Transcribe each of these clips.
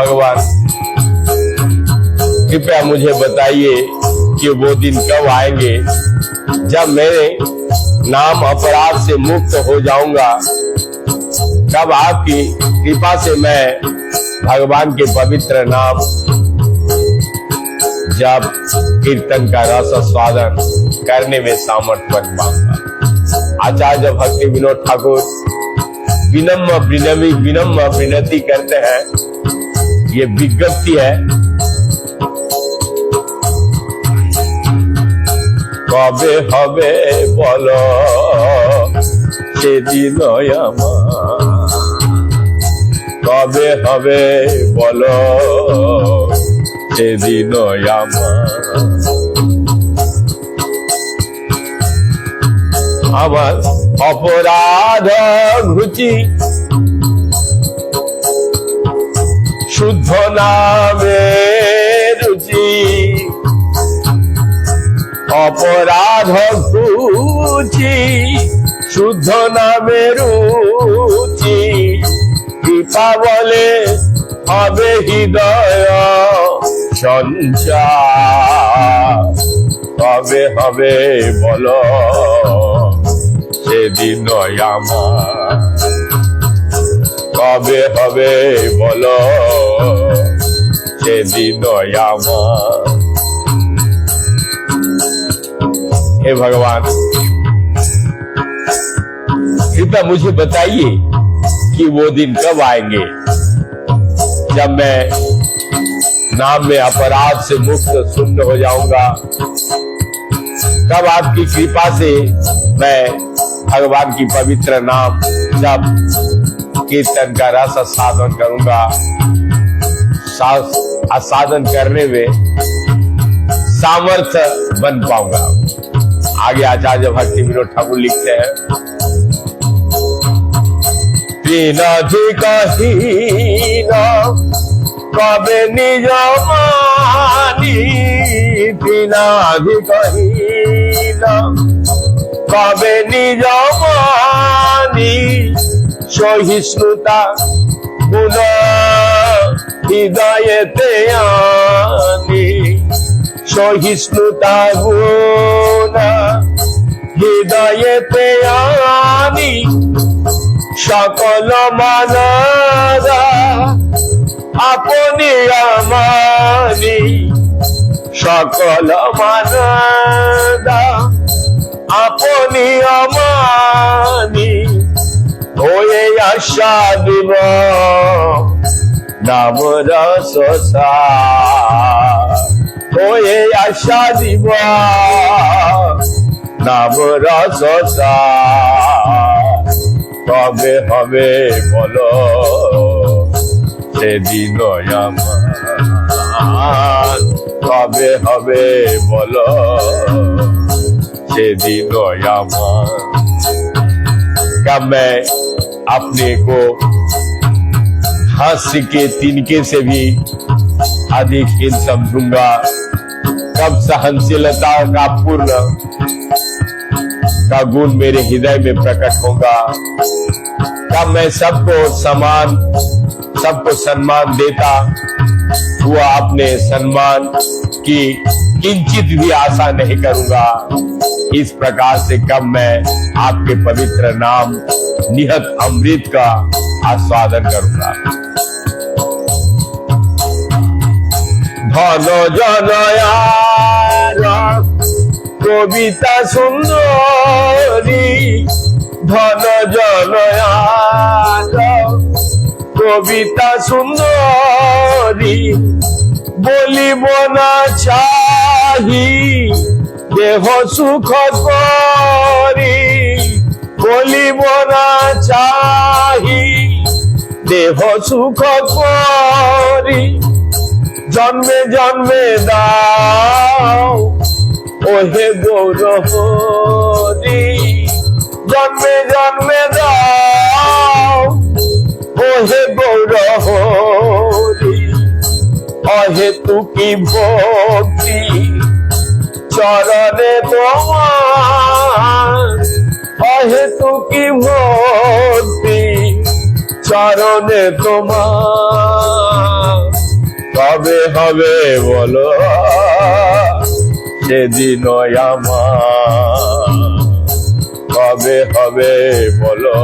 भगवान, कृपया मुझे बताइए कि वो दिन कब आएंगे जब मेरे नाम अपराध से मुक्त हो जाऊंगा, कब आपकी कृपा से मैं भगवान के पवित्र नाम जब कीर्तन का रस स्वादन करने में सामर्थ्य बन पाऊंगा। आचार्य भक्ति विनोद ठाकुर विनम्र विनती करते हैं, ये विज्ञप्ति है। कबे हबे बोलो सेदिन आमार, कबे हबे बोलो सेदिन आमार। আমার অপরাধ ঘুচি শুদ্ধ নামে রুচি, অপরাধ ঘুচি শুদ্ধ নামে রুচি, কৃপা বলে হবে হৃদয় সঞ্চার। কবে হবে বলো সেদিন আমার, কবে হবে বলো সেদিন আমার। हे भगवान, कृपया मुझे बताइए कि वो दिन कब आएंगे जब मैं नाम में अपराध से मुक्त शून्य हो जाऊंगा, तब आपकी कृपा से मैं भगवान की पवित्र नाम जब कीर्तन का रस साधन करूंगा, साधन करने में सामर्थ्य बन पाऊंगा। आगे आचार्य भक्ति विनोद ठाकुर लिखते हैं, বিনাধিকহীন কবে নিজ মানি, বিনাধিকহীন কবে নিজ মানি, সহিষ্ণুতা গুণ হৃদয়েতে আনি, সহিষ্ণুতা গুণ হৃদয়েতে আনি, সকল মানরা আপনি আমানি, সকল মানরা আপনি আমানি, হয়ে আশা দিব নাম রস হয়ে আশা দিব নাম রস। কবে হবে বলো সেদিন আমার, কবে হবে বলো সেদিন আমার। कब मैं अपने को हास्य के तिनके से भी अधिक हीन समझूंगा, कब सहनशीलता का पूर्ण का गुण मेरे हृदय में प्रकट होगा, कब मैं सबको सम्मान देता हुआ अपने सम्मान की किंचित भी आशा नहीं करूंगा। इस प्रकार से कब मैं आपके पवित्र नाम निहत अमृत का आस्वादन करूंगा। धन जनयार कविता सुंदरी, धन जनयार कविता सुंदरी, बोलिब ना चाही देह सुख करी, बोलिब ना चाही देह सुख करी, जन्मे जन्मे दाओ ओहे गौर हरि, जन्मे जन्मे दाओ ओहे गौर हरि, अहेतुकी भक्ति चरणे তোমার, अहेतुकी भक्ति चरणे তোমার। কবে হবে বলো সেদিন আমার, কবে হবে বলো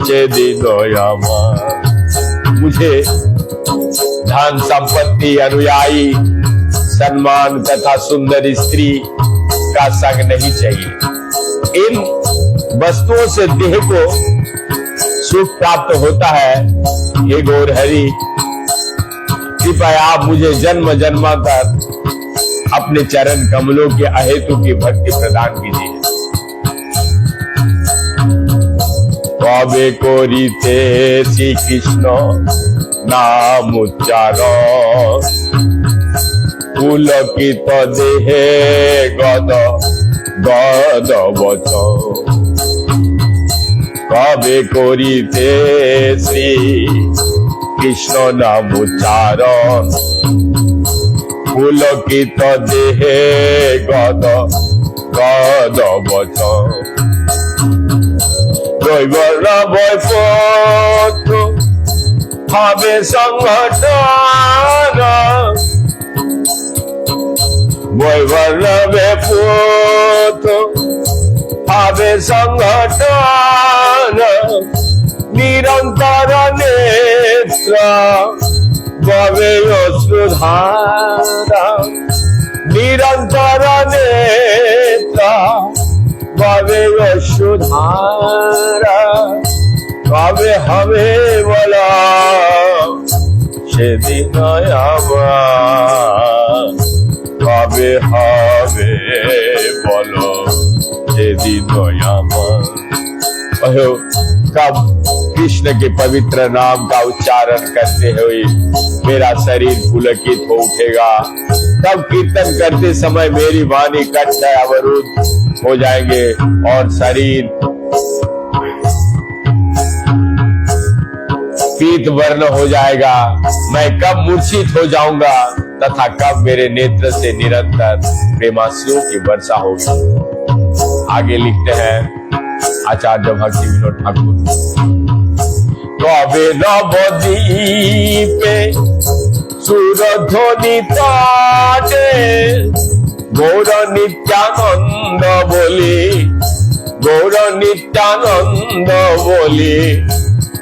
সেদিन আমার। मुझे धन संपत्ति, अनुयायी, सम्मान तथा सुंदर स्त्री का संग नहीं चाहिए। इन वस्तुओं से देह को सुख प्राप्त होता है। हे गौर हरि, कृपया आप मुझे जन्म जन्मांतर अपने चरण कमलों के अहेतु की भक्ति प्रदान कीजिए। कबे करिते श्री कृष्ण नाम उच्चारण, पुलकित देहे गद गद वचन। कबे करिते श्री कृष्ण नाम उच्चारण, पुलकित देहे गद गद वचन। দৈবর বৈপত হবে সংঘটন, বৈবর বেপত হবে সংঘটন। নিরন্তর নেত্র গবে অশ্রুধারা, নিরন্তর নেত্র কবে অশ্রুধারা। কবে হবে বলো সেদিন আমার, কবে হবে বলো সেদিन আমার। कब कृष्ण के पवित्र नाम का उच्चारण करते हुए मेरा शरीर पुलकित हो उठेगा, तब कीर्तन करते समय मेरी वाणी कंठ अवरुद्ध हो जाएंगे और शरीर पीत वर्ण हो जाएगा। मैं कब मूर्छित हो जाऊंगा तथा कब मेरे नेत्र से निरंतर प्रेमाश्रुओं की वर्षा होगी। आगे लिखते हैं आचार्य भक्ति विनोद ठाकुर। कबे नवद्वीपे सुरध्वनि ताटे, गौर नित्यानंद बोली, गौर नित्यानंद बोली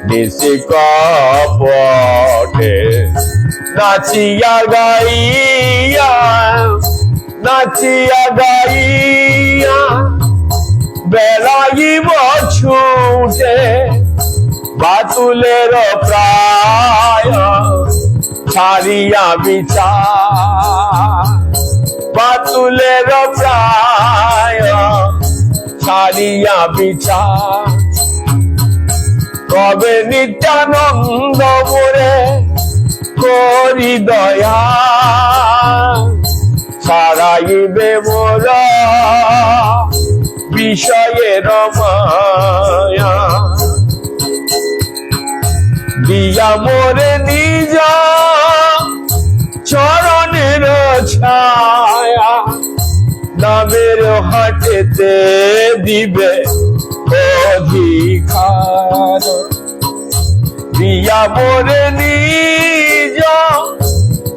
निशि कपटे। नाचिया गाइया, नाचिया गाइया বেলাইব ছুটে, বাতুলের প্রায় ছাড়িয়া বিচার, বাতুলের প্রায় ছাড়িয়া বিচার। কবে নিত্যানন্দ মোরে করি দয়া, ছাড়াইবে মোরা বিষয়ের মায়া। দিয়া মোরে নিজ চরণের ছায়া, নামের হাটেতে দিবে অধিকার। দিয়া মোরে নিজ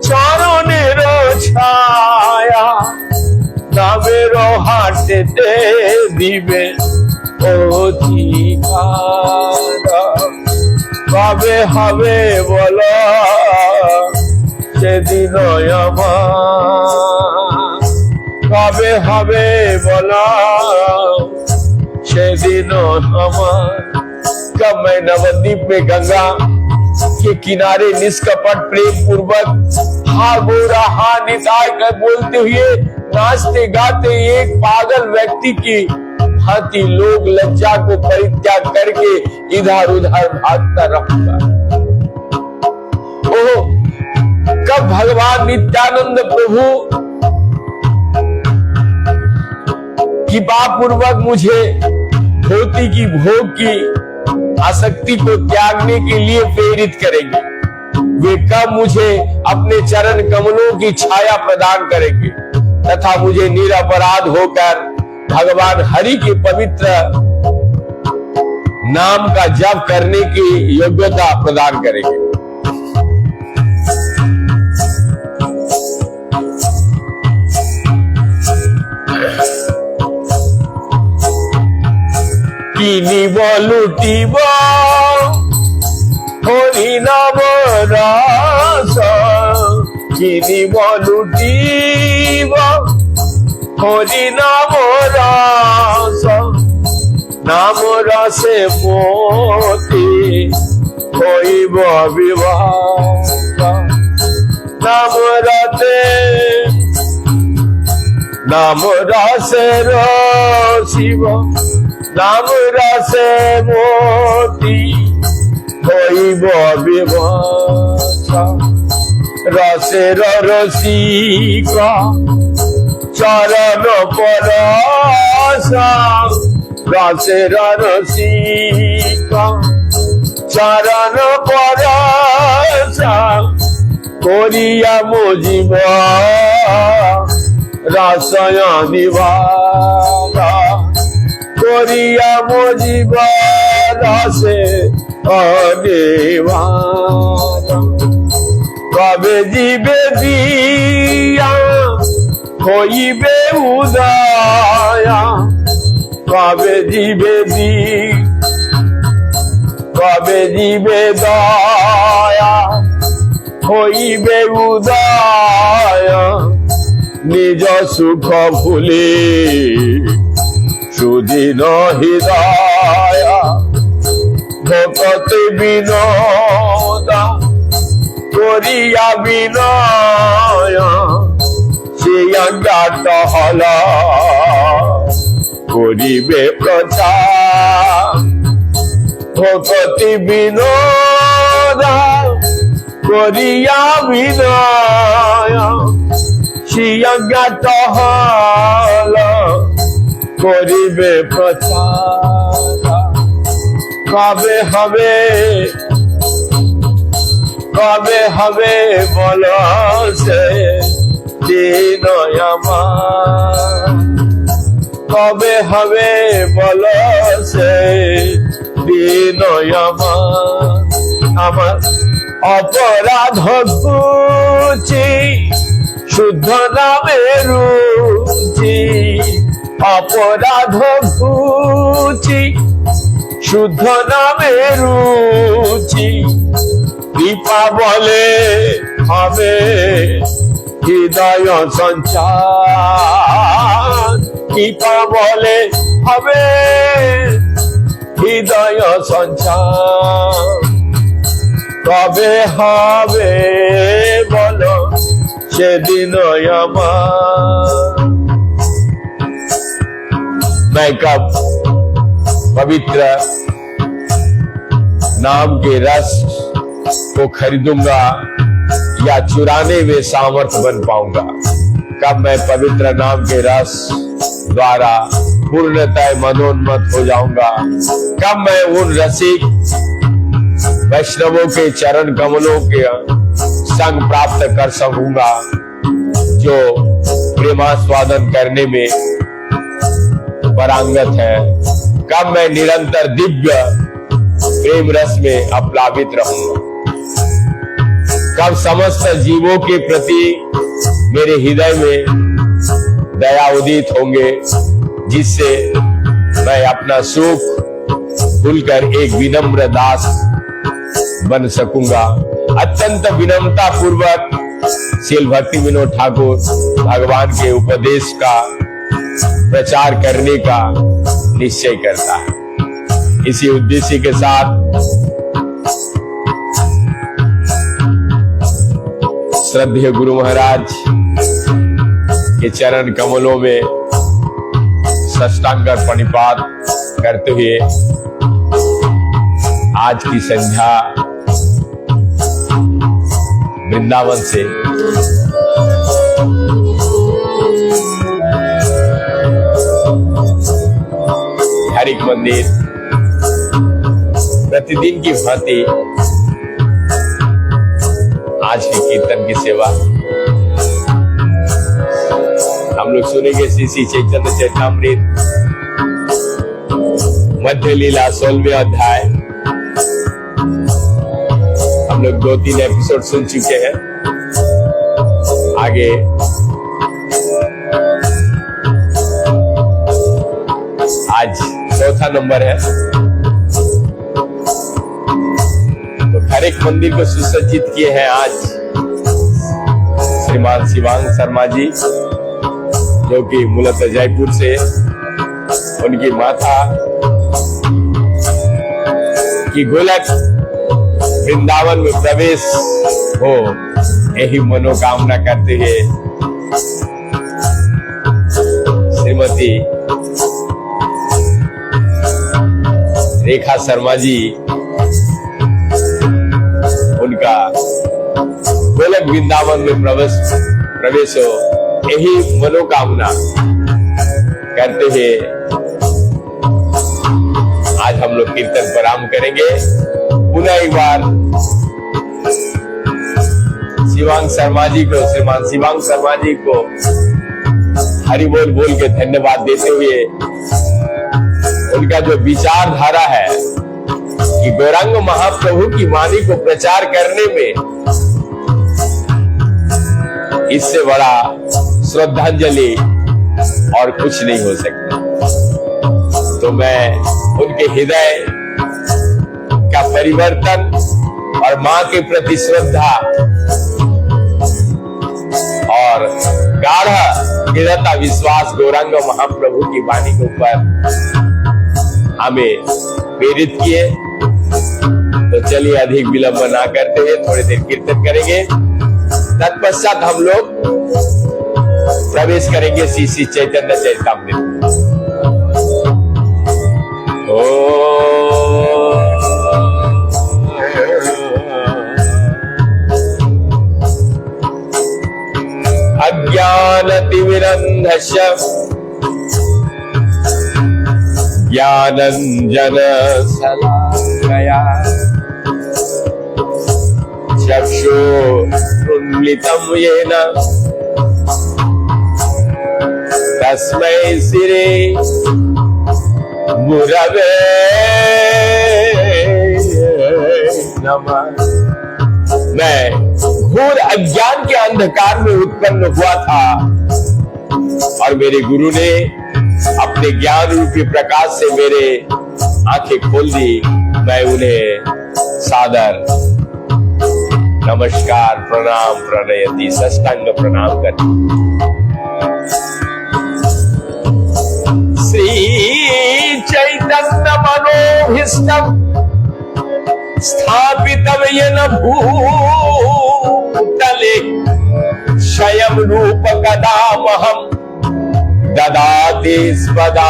চরণের ছায়া, নামের হাটেতে দিবে অধিকার। কবে হবে বলো সেদিন আমার, কবে হবে বলো সেদিন আমার। कब मैं नवद्वीप में गंगा के किनारे निष्कपट प्रेम पूर्वक हा गोरा हा निताय कर बोलते हुए नाचते गाते एक पागल व्यक्ति की भांति लोग लज्जा को परित्याग करके इधर उधर भागता रहूंगा। ओह, कब भगवान नित्यानंद प्रभु कृपा पूर्वक मुझे धोती की भोग की आसक्ति को त्यागने के लिए प्रेरित करेंगे। वे कब मुझे अपने चरण कमलों की छाया प्रदान करेंगे तथा मुझे निरपराध होकर भगवान हरि के पवित्र नाम का जप करने की योग्यता प्रदान करेंगे। কিনিব লুটিব হরি নাম রস, কিনিব লুটিব হরি নাম রস, নাম রসে মতি হইব বিভাগ, নাম রতে নাম রসে রসিব, নাম রসে মতি হইব বিভাগ, রসের রসিক চরণ পরশ, রসের রসিক চরণ পরশ, করিয়া মজিব রসয় নিবার, করিয়া মজিব রসে অনিবার, কবে জীবে দিয়া হইবে উদয়া, কবে জীবে কবে জীবে দয়া হইবে উদয়, নিজ সুখ ভুলে সুদিন হৃদয়, ভকতি বিনোদা করিয়া বিনয়, সে জ্ঞাত হল করিবে প্রচার, ভকতি বিনোদা করিয়া বিনয়, সে জ্ঞাত হল করিবে প্রচার, কবে হবে কবে হবে বল সে দিন আমার, কবে হবে বল সে দিন আমার, আমার অপরাধ ঘুচি শুদ্ধ নামে রুচি, অপরাধ ঘুচি শুদ্ধ নামে রুচি, কৃপা বলে হবে হৃদয় সঞ্চার, কৃপা বলে হবে হৃদয় সঞ্চার, কবে হবে বলো সেদিন আমার। मैं कब पवित्र नाम के रस को खरीदूंगा या चुराने में सामर्थ बन पाऊंगा, कब मैं पवित्र नाम के रस द्वारा पूर्णतः मनोन्मत हो जाऊंगा, कब मैं उन रसिक वैष्णवों के चरण कमलों के संग प्राप्त कर सकूंगा जो प्रेमास्वादन करने में परांगत है, कब मैं निरंतर दिव्य प्रेम रस में अप्लावित रहूंगा, कब समस्त जीवों के प्रति मेरे हृदय में दया उदित होंगे, जिससे मैं अपना सुख भूलकर एक विनम्र दास बन सकूंगा। अत्यंत विनम्रता पूर्वक श्री भक्ति विनोद ठाकुर भगवान के उपदेश का प्रचार करने का निश्चय करता है। इसी उद्देश्य के साथ श्रद्धेय गुरु महाराज के चरण कमलों में साष्टांग प्रणिपात करते हुए आज की संध्या वृंदावन से हर एक मंदिर प्रतिदिन की भांति आज के कीर्तन की सेवा हम लोग सुनेंगे श्री श्री चैतन्य चरितामृत मध्य लीला 16वें अध्याय। हम लोग 2-3 एपिसोड सुन चुके हैं, चौथा नंबर है। तो हर एक मंदिर को सुसज्जित किए हैं आज श्रीमान शिवांग शर्मा जी, जो कि मूलतः जयपुर से। उनकी माता की गोलक वृंदावन में प्रवेश हो, यही मनोकामना करते हुए श्रीमती रेखा शर्मा जी उनका गोलक वृंदावन में प्रवेश हो, यही मनोकामना करते हुए आज हम लोग कीर्तन प्रारंभ करेंगे। पुनः एक बार शिवांग शर्मा जी को, श्रीमान शिवांग शर्मा जी को हरि बोल बोल के धन्यवाद देते हुए उनका जो विचारधारा है कि गौरांग महाप्रभु की वाणी को प्रचार करने में इससे बड़ा श्रद्धांजलि और कुछ नहीं हो सकता। तो मैं उनके हृदय का परिवर्तन और मां के प्रति श्रद्धा और गाढ़ दृढ़ता विश्वास गौरांग महाप्रभु की वाणी के ऊपर हमें प्रेरित किए। तो चलिए अधिक विलंब ना करते हुए थोड़ी देर कीर्तन करेंगे। तत्पश्चात हम लोग प्रवेश करेंगे श्री श्री चैतन्य चरितामृत। अज्ञानतिमिरन्धस्य ज्ञानञ्जनशलाकया चक्षुरुन्मिलितं येन तस्मै श्री गुरवे नमः। मैं घोर अज्ञान के अंधकार में उत्पन्न हुआ था और मेरे गुरु ने अपने ज्ञान रूपी प्रकाश से मेरे आंखें खोल दी। मैं उन्हें सादर नमस्कार प्रणाम प्रणयति साष्टांग प्रणाम करती। श्री चैतन्य मनोभीष्टम् स्थापितं येन भूतले स्वयं रूप कदामहं ददाति स्वदान्तिकम्।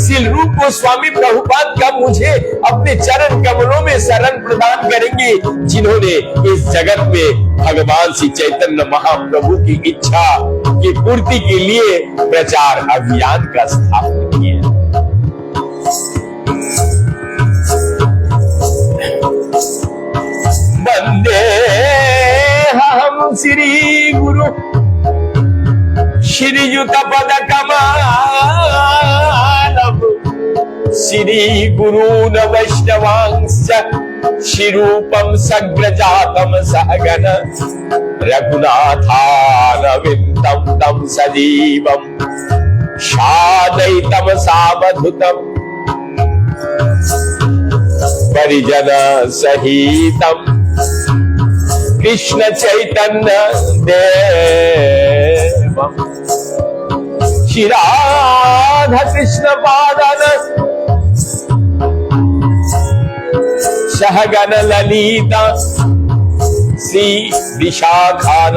श्री रूप गोस्वामी प्रभुपाद का मुझे अपने चरण कमलों में शरण प्रदान करेंगे, जिन्होंने इस जगत में भगवान श्री चैतन्य महाप्रभु की इच्छा की पूर्ति के लिए प्रचार अभियान का स्थापना किया। वंदे हम श्री गुरु श्रीयुत पद कमलम श्री गुरून् वैष्णवांश्च श्रीरूपं सग्रजातं सहगण रघुनाथानविन्दं तं सजीवं साद्वैतं सावधूतं परिजन सहितं कृष्ण चैतन्य देवम् श्री राधा कृष्ण पादन सहगण ललिता श्री विशाखान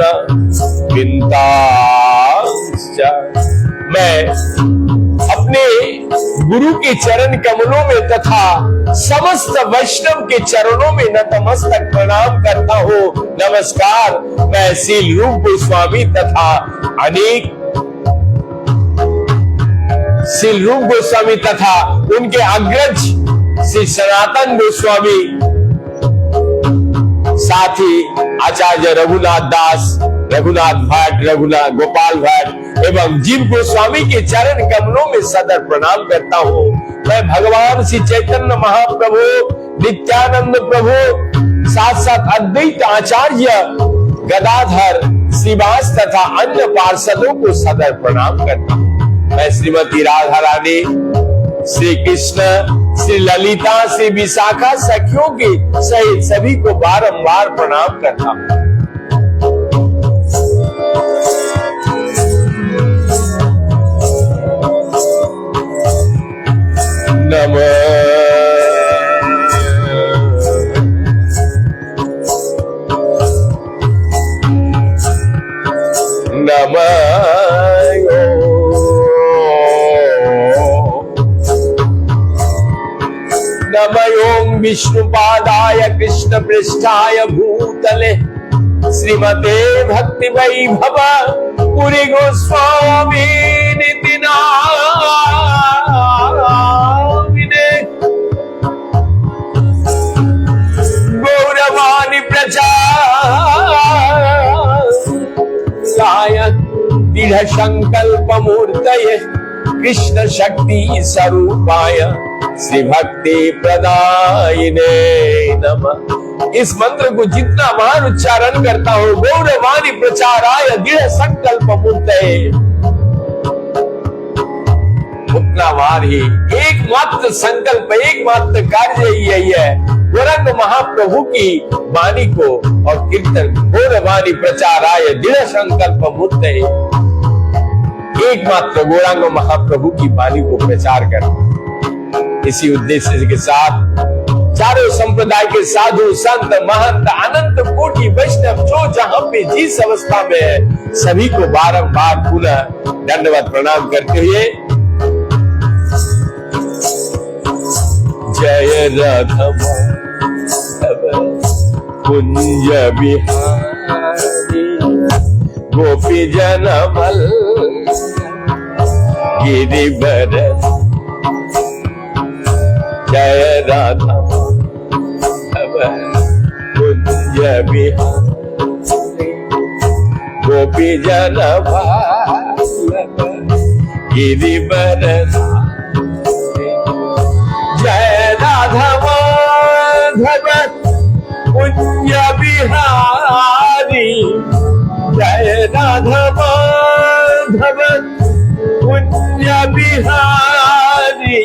विंतांश्च। मैं अपने गुरु के चरण कमलों में तथा समस्त वैष्णव के चरणों में नतमस्तक प्रणाम करता हूँ। नमस्कार। मैं श्री रूप गोस्वामी तथा अनेक श्री रूप गोस्वामी तथा उनके अग्रज श्री सनातन गोस्वामी, साथ ही आचार्य रघुनाथ दास, रघुनाथ भट्ट, रघुनाथ गोपाल भट्ट एवं जीव गोस्वामी के चरण कमलों में सदर प्रणाम करता हूँ। मैं भगवान श्री चैतन्य महाप्रभु, नित्यानंद प्रभु, साथ साथ अद्वैत आचार्य गदाधर, श्रीवास तथा अन्य पार्षदों को सदर प्रणाम करता हूँ। मैं श्रीमती राधा रानी, श्री कृष्ण, श्री ललिता, श्री विशाखा सखियों के सहित सभी को बारंबार प्रणाम करता हूं। नमः नमः विष्णुपादाय कृष्ण पृष्ठाय भूतले श्रीमते भक्ति वैभव पुरी गोस्वामी निति नामिने गौरवाणी प्रचाराय दृढ़ संकल्प मूर्तये कृष्ण शक्ति स्वरूपाय श्री भक्ति प्रदायिने नमः। इस मंत्र को जितना बार उच्चारण करता हूं, गौरवाणी प्रचाराय दृढ़ संकल्प मूर्तये, उतना बार ही एकमात्र संकल्प, एकमात्र कार्य यही है, गौरंग महाप्रभु की वाणी को और कीर्तन, गौरवाणी प्रचाराय दृढ़ संकल्प मूर्तये, एकमात्र गौरांग महाप्रभु की वाणी को प्रचार करना। इसी उद्देश्य के साथ चारों संप्रदाय के साधु संत महंत अनंत कोटि वैष्णव जो जहां पे जिस अवस्था में है, सभी को बारंबार पुनः दंडवत प्रणाम करते हुए जय राधा कुंज बिहारी गोपी जन गिरिवर जय राधा कुंज बिहारी गोपी जन गिरिवर जय राधा कुंज बिहारी जय राधा कुंज बिहारी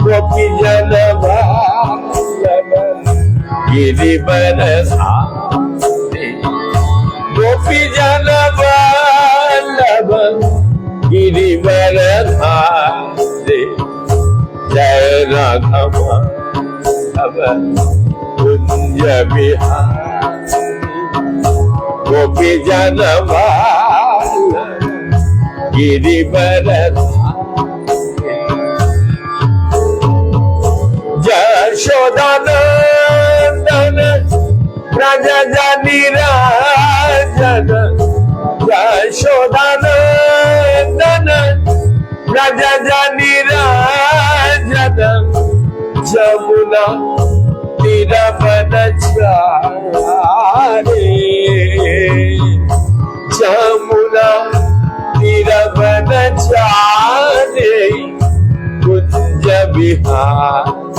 गोपी जन गिरिवर गोपी जन गिरिवर जय राधा कुंज बिहारी गोपी जन गिरिवर यशोदानंदन राजा जानी राजन यशोदानंदन राजा जानी राजन जमुना तेरा बनचारे जमुना तेरा बनचारे कुंज बिहारी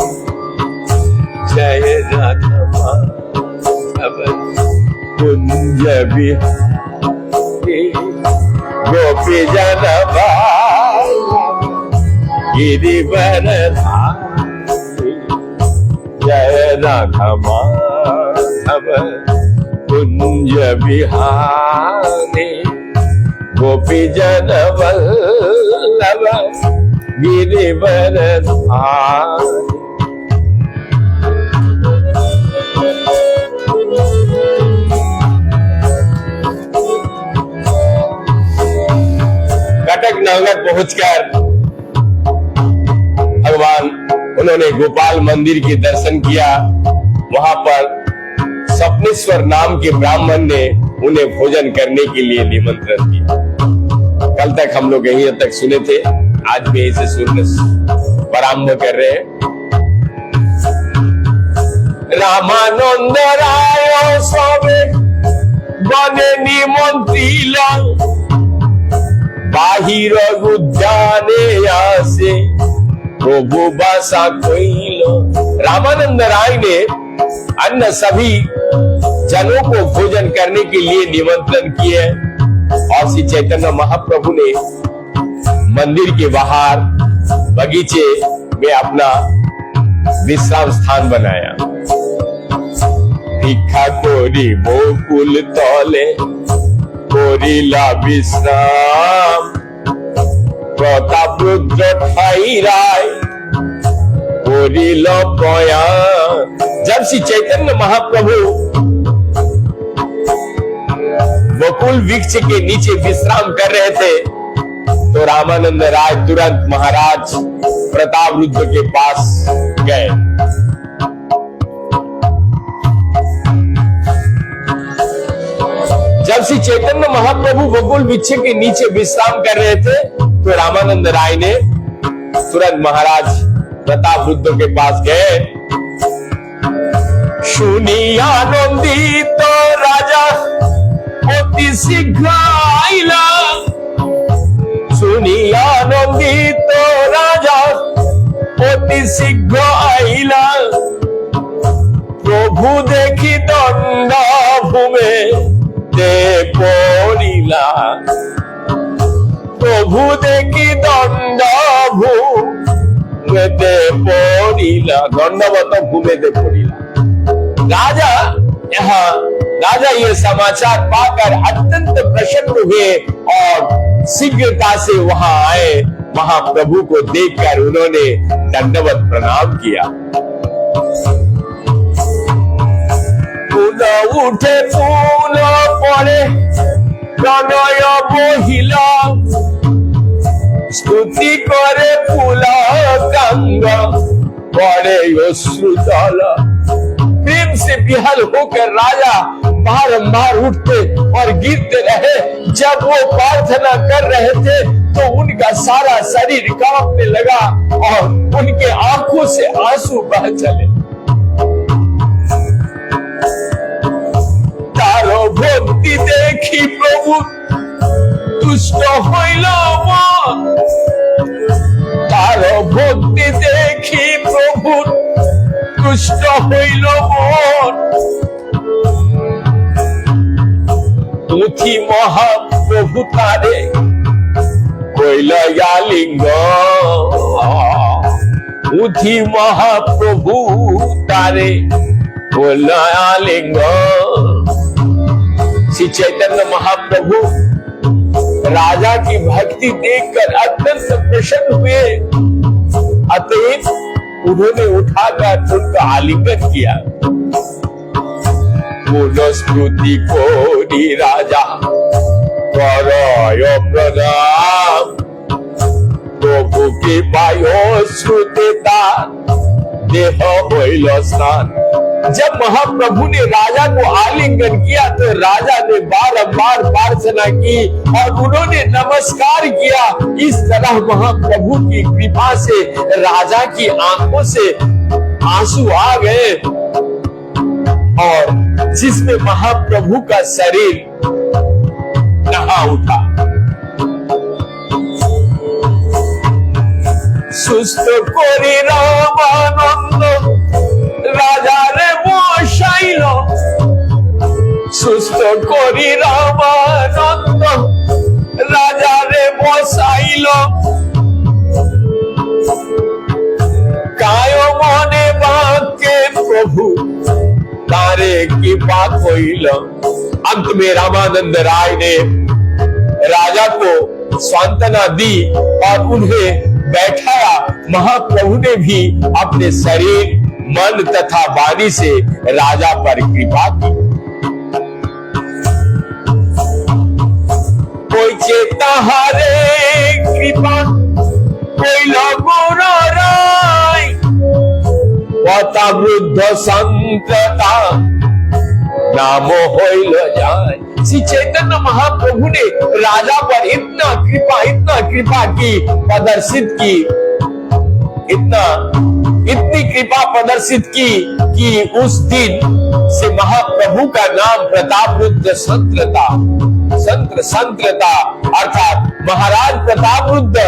जय राधा कुंज बिहारी गोपी जन गिरिवर जय राधा कुंज बिहारी गोपी जन वल्लभ गिरिवर कटक नगर पहुंचकर भगवान उन्होंने गोपाल मंदिर के दर्शन किया। वहां पर स्वप्नेश्वर नाम के ब्राह्मण ने उन्हें भोजन करने के लिए निमंत्रण दिया। कल तक हम लोग यहीं तक सुने थे, आज भी इसे सुनने प्रारंभ कर रहे हैं। रामानंद राय सबे बने निमंत्रित बाहिर उद्याने आसे प्रभु बासा कोइल। रामानंद राय ने अन्य सभी जनों को भोजन करने के लिए निमंत्रण किए और श्री चैतन्य महाप्रभु ने मंदिर के बाहर बगीचे में अपना विश्राम स्थान बनाया। भिक्षा कोरी बकुल तले कोरिला विश्राम, प्रताप रुद्र ठाई राय कोरिल प्रयाण। जब श्री चैतन्य महाप्रभु बकुल वृक्ष के नीचे विश्राम कर रहे थे तो रामानंद राय तुरंत महाराज प्रताप रुद्र के पास गए। जब श्री चैतन्य महाप्रभु बकुल वृक्ष के नीचे विश्राम कर रहे थे तो रामानंद राय ने तुरंत महाराज प्रताप रुद्र के पास गए। सुनी आनंदित राजा अति शीघ्र आइला, सुनी आनंदित राजा अति शीघ्र आइला, प्रभु देखी दंड भूमे दे पड़िला, प्रभु देखी दंड भूमे दे पड़िला, दंडवत भूमे दे पड़िला। राजा ये समाचार पाकर अत्यंत प्रसन्न हुए और शीघ्रता से वहां आए। महाप्रभु को देखकर उन्होंने दंडवत प्रणाम किया। पुनः उठे पुनः पड़े प्रणय बहिला, स्तुति करे पुलकांग पड़े अश्रुजल। प्रेम से विहल होकर राजा बारंबार उठते और गिरते रहे। जब वो प्रार्थना कर रहे थे तो उनका सारा शरीर कांपने लगा और उनके आंखों से आंसू बह चले। तारो भक्ति देखी प्रभु तुष्ट होइल मन, तारो भक्ति देखी प्रभु तुष्ट होइल मन। तुथी महाप्रभु तारे कोइल आलिंग, तुथी महाप्रभु तारे कोइल आलिंग। श्री चैतन्य महाप्रभु राजा की भक्ति देखकर अत्यंत प्रसन्न हुए, अतएव उन्होंने उठाकर उनका आलिंगन किया। पुनस्मृति कोरी राजा करय प्रणाम, प्रभु की पायो श्रुतेता देह होइल स्नान। जब महाप्रभु ने राजा को आलिंगन किया तो राजा ने बारंबार प्रार्थना की और उन्होंने नमस्कार किया। इस तरह महाप्रभु की कृपा से राजा की आंखों से आंसू आ गए और जिसमें महाप्रभु का शरीर नहा उठा। सुस्त कोरी रामानंद राजा रे बसाइल, सुस्त कोरी रामानंद राजा रे बसाइल। काय मने बाके प्रभु तारे कृपा कोइल। अंत में रामानंद राय ने राजा को सांत्वना दी और उन्हें बैठाया। महाप्रभु ने भी अपने शरीर मन तथा वाणी से राजा पर कृपा की। कोई चेता हारे कृपा कोई लगोर राय, पता वृद्ध संतता नाम होइल जाय। श्री चैतन्य महाप्रभु ने राजा पर इतना कृपा की प्रदर्शित की, इतनी कृपा प्रदर्शित की कि उस दिन से महाप्रभु का नाम प्रताप रुद्र संत्रता अर्थात महाराज प्रताप रुद्र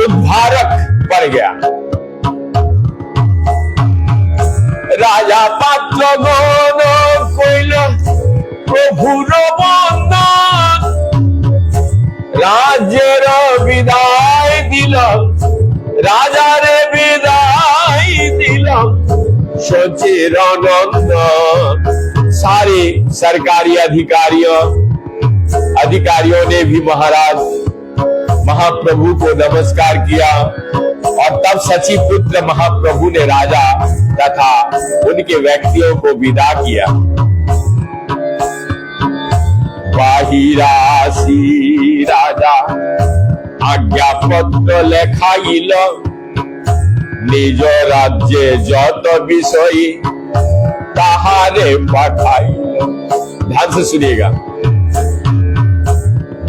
उद्धारक पड़ गया। राजा पात्र गण कोइल প্রভুর বন্দন রাজ্যের বিদায় দিলাম রাজারে विदाई दिलम सोचिर नंदन। सारे सरकारी अधिकारियों ने भी महाराज महाप्रभु को नमस्कार किया और तब सचिपुत्र महाप्रभु ने राजा तथा उनके व्यक्तियों को विदा किया। बाहिरासी राजा आज्ञापत्र लेखाइल निज राज्ये जत विषय ताहारे पाठाइल। ध्यान से सुनिएगा।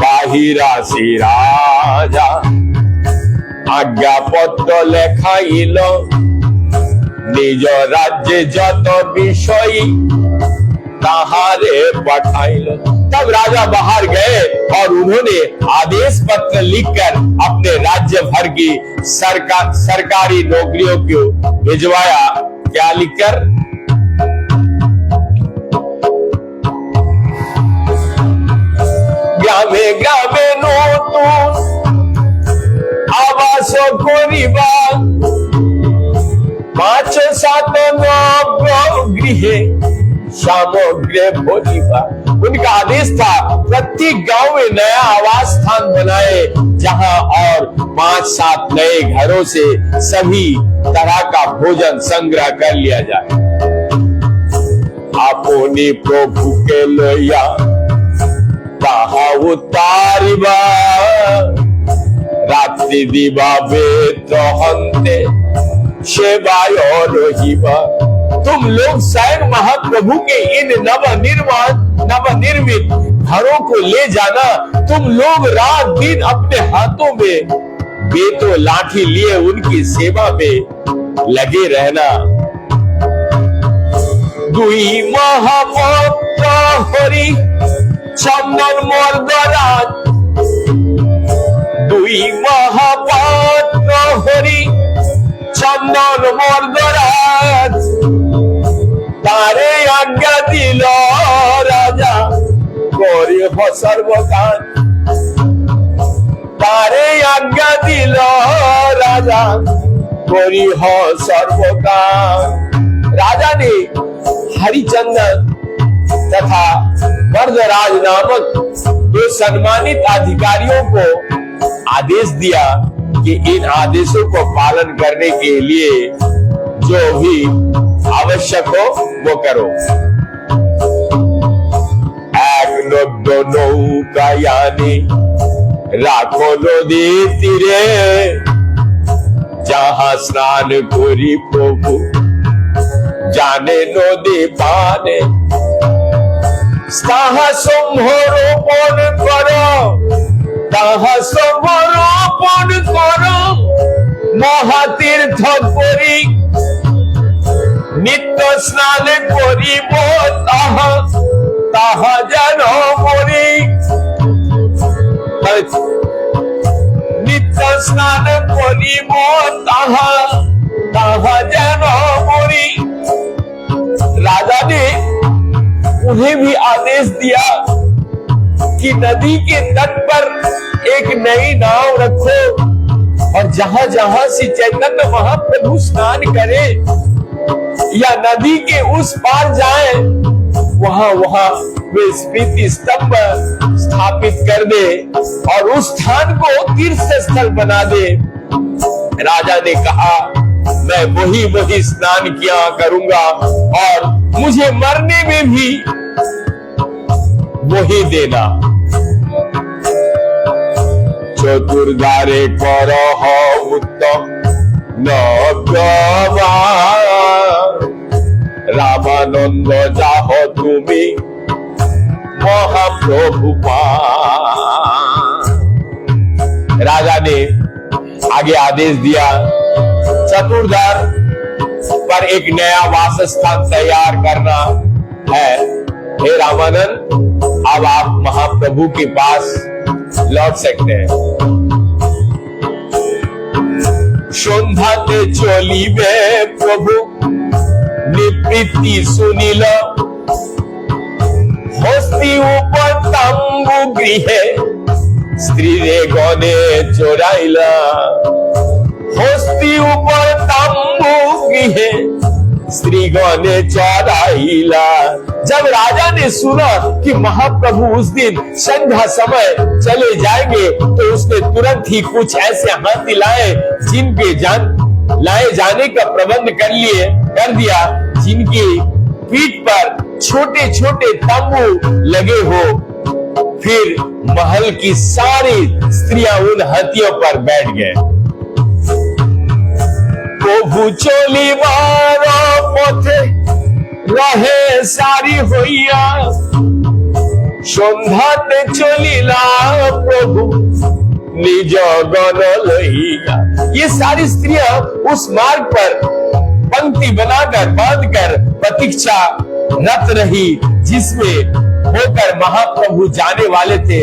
बाहिरासी राजा आज्ञापत्र लेखाइल निज राज्ये जत विषय ताहारे पठाइल। तब राजा बाहर गए और उन्होंने आदेश पत्र लिखकर अपने राज्य भर की सरकारी नौकरियों को भिजवाया। क्या लिखकर? ग्रामे ग्रामे नूतन आवास करिबा 5-7 नवगृहे सामग्री भोजिबा। उनका आदेश था प्रत्येक गांव में नया आवास स्थान बनाए जहां और 5-7 नए घरों से सभी तरह का भोजन संग्रह कर लिया जाए। अपने प्रभु के लोया ताहा उतारिबा रात्रि दिवा बेत्र हंते सेवाय रहिबा। तुम लोग स्वयं महाप्रभु के इन नवनिर्मित घरों को ले जाना। तुम लोग रात दिन अपने हाथों में बेतो लाठी लिए उनकी सेवा में लगे रहना। दुई महापत्र हरि चंदन मर्दराज दुई महापत्र हरि चंदन मर्दराज तारे आज्ञा दिल राजा करे सर्वकाज। तारे आज्ञा दिल राजा करी सर्वकाज। राजा ने हरिचंदन तथा मर्दराज नामक 2 सम्मानित अधिकारियों को आदेश दिया कि इन आदेशों को पालन करने के लिए जो भी आवश्यक हो वो करो। एक नौका यानी राखो नदी तीरे जहां स्नान करी प्रभु जाने नदी पाने ताहा संभरोपण करो ताहा संभरोपण करो महातीर्थ करी नित्य स्नान करिब ताहा ताहा जेन मरि। नित्य स्नान करिब ताहा ताहा जेन मरि। राजा ने उन्हें भी आदेश दिया कि नदी के तट पर एक नई नाव रखो और जहां जहां से चैतन्य महाप्रभु स्नान करे या नदी के उस पार जाए वहां वहां वे स्मृति स्तंभ स्थापित कर दे और उस स्थान को तीर्थ स्थल बना दे। राजा ने कहा मैं वही स्नान किया करूंगा और मुझे मरने में भी वही देना। चतुर्धारे करह उत्तम नव्यवा रामानंद जाह तुमी महाप्रभु राजा ने आगे आदेश दिया चतुर्धार पर एक नया वासस्थान तैयार करना है। हे रामानंद अब आप महाप्रभु के पास लौट सकते हैं। সন্ধ্যাতে চলিবে প্রভু নিবৃত্তি শুনিল হোস হস্তি উপর তাম্বু গৃহে স্ত্রী রে গনে চোরাইলা হস্তি উপর তাম্বু গৃহে स्त्री ने चौराइला। जब राजा ने सुना कि महाप्रभु उस दिन संध्या समय चले जाएंगे तो उसने तुरंत ही कुछ ऐसे हाथी लाए जिनके लाए जाने का प्रबंध कर दिया जिनकी पीठ पर छोटे छोटे तंबू लगे हो। फिर महल की सारी स्त्रियां उन हाथियों पर बैठ गए। প্রভু চলিবার পথে রহে সারি হইয়া সন্ধ্যাতে চলিলা প্রভু নিজ গণ লইয়া। ये सारी स्त्रियां उस मार्ग पर पंक्ति बनाकर बांधकर प्रतीक्षा रत रही जिसमें होकर महाप्रभु जाने वाले थे।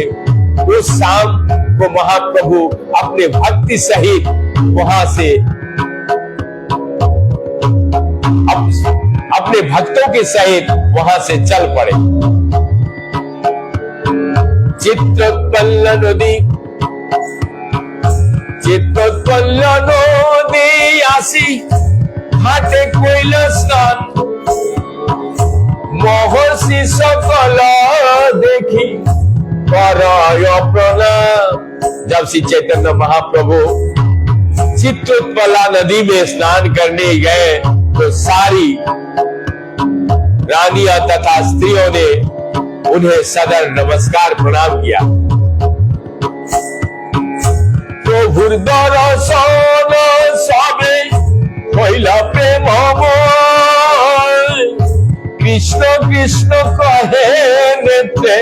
उस शाम को महाप्रभु अपने भक्ति सहित वहां से अपने भक्तों के सहित वहां से चल पड़े। चित्रोत्पल्ल नदी आसी हाथे कोइल स्नान महर्षि सकल देखी करय प्रणाम। जब श्री चैतन्य महाप्रभु चित्रोत्पला नदी में स्नान करने गए तो सारी रानियां तथा स्त्रियों ने उन्हें सदर नमस्कार प्रणाम किया। प्रभुर दर्शन सबे हइला प्रेममय कृष्ण कृष्ण कहे नेत्रे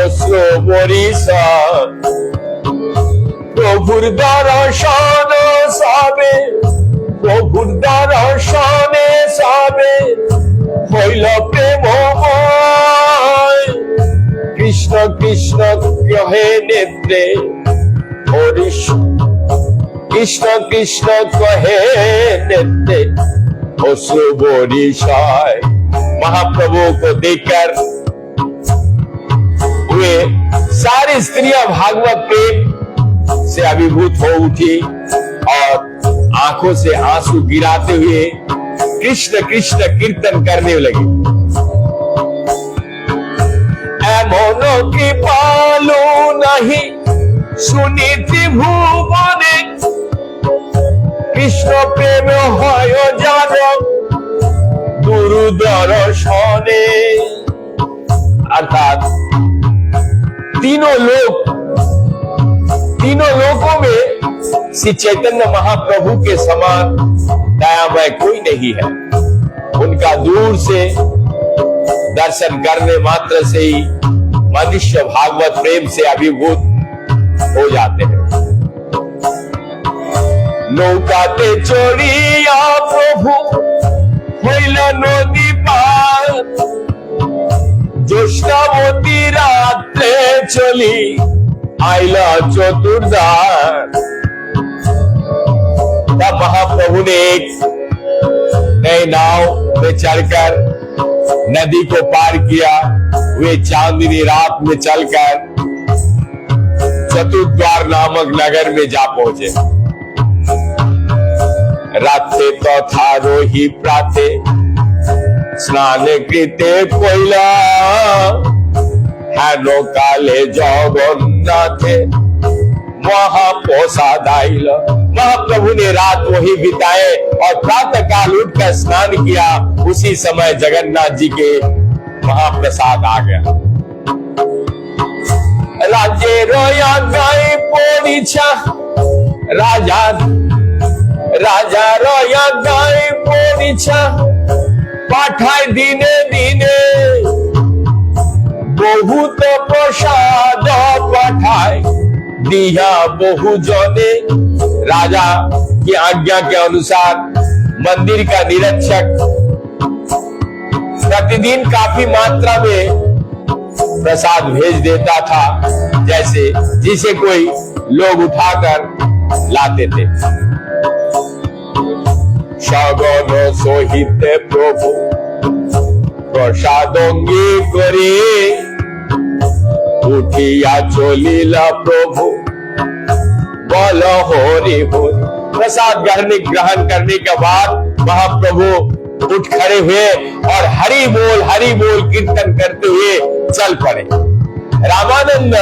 अश्रु बरिशा। प्रभुर दर्शन सबे প্রভুর দর্শনে সবে হইল প্রেমময় কৃষ্ণ কৃষ্ণ কহে নেত্রে হরিশ কৃষ্ণ কৃষ্ণ কহে नेत्रे अश्रु बरिशाय। महाप्रभु को देखकर वे सारी स्त्रियां भागवत प्रेम से अभिभूत हो उठी और आंखों से आंसू गिराते हुए कृष्ण कृष्ण कीर्तन करने लगे। एमोनो कृपालु नहीं सुनी त्रिभुवने कृष्ण प्रेम হয় জানো दूरदर्शने। अर्थात तीनों लोकों में श्री चैतन्य महाप्रभु के समान दयामय कोई नहीं है। उनका दूर से दर्शन करने मात्र से ही मनुष्य भागवत प्रेम से अभिभूत हो जाते हैं। नौकाते चढ़िया प्रभु हइला नदी पार ज्योत्स्नावती रात्रे चली आइला चतुर्द्वार। तब महाप्रभु ने एक नई नाव में चढ़कर नदी को पार किया। वे चांदनी रात में चलकर चतुर्द्वार नामक नगर में जा पहुंचे। रात्रे तथा रोही प्राते स्नान कृते कोइला हेन काले जगन्नाथे महाप्रसादाइल। महाप्रभु ने रात वही बिताए और प्रातः काल उठकर स्नान किया। उसी समय जगन्नाथ जी के महाप्रसाद आ गया। राज्य रोया गाय पोड़ीछा राजा रोया गाय पोड़ीछा पाठाय दिने दिने बहुत प्रसाद पाठाय दिया बहु जने। राजा की आज्ञा के अनुसार मंदिर का निरीक्षक प्रतिदिन काफी मात्रा में प्रसाद भेज देता था, जैसे जिसे कोई लोग उठाकर लाते थे। सगन सहित प्रभु प्रसाद अंगी करे उठिया चोलीला प्रभु बोलो होरी होरी। प्रसाद ग्रहण करने के बाद महाप्रभु उठ खड़े हुए और हरि बोल कीर्तन करते हुए चल पड़े। रामानंद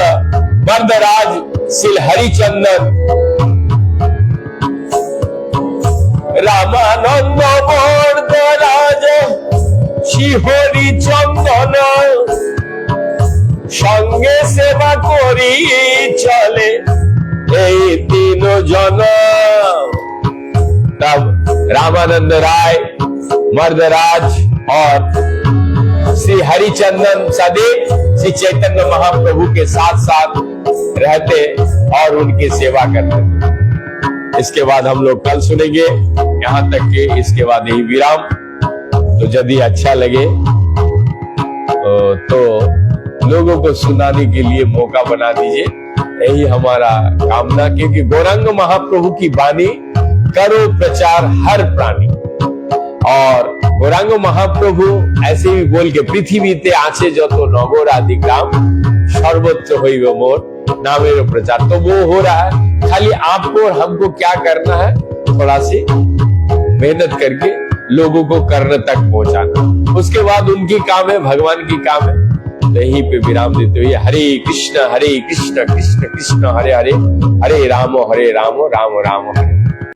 वरदराज श्री हरिचंदन, रामानंद वरदराज श्री हरिचंदन संगे सेवा करी चले এই तीन जन। तब रामानंद राय, वरदराज और श्री हरिचंदन सदैव श्री चैतन्य महाप्रभु के साथ साथ रहते और उनकी सेवा करते। इसके बाद हम लोग कल सुनेंगे, यहाँ तक कि इसके बाद यही विराम। तो यदि अच्छा लगे तो लोगों को सुनाने के लिए मौका बना दीजिए, यही हमारा कामना। क्योंकि गौरांग महाप्रभु की वाणी करो प्रचार हर प्राणी। और गौरांग महाप्रभु ऐसे भी बोल के पृथ्वीते आछे जतो नगर आदि ग्राम सर्वत्र होइबे मोर नामेर प्रचार। तो वो हो रहा है, खाली आपको और हमको क्या करना है, थोड़ा सी मेहनत करके लोगों को कर्ण तक पहुंचाना। उसके बाद उनकी काम है, भगवान की काम है। यहीं पे विराम देते हुए हरे कृष्ण कृष्ण कृष्ण हरे हरे, हरे राम राम राम हरे।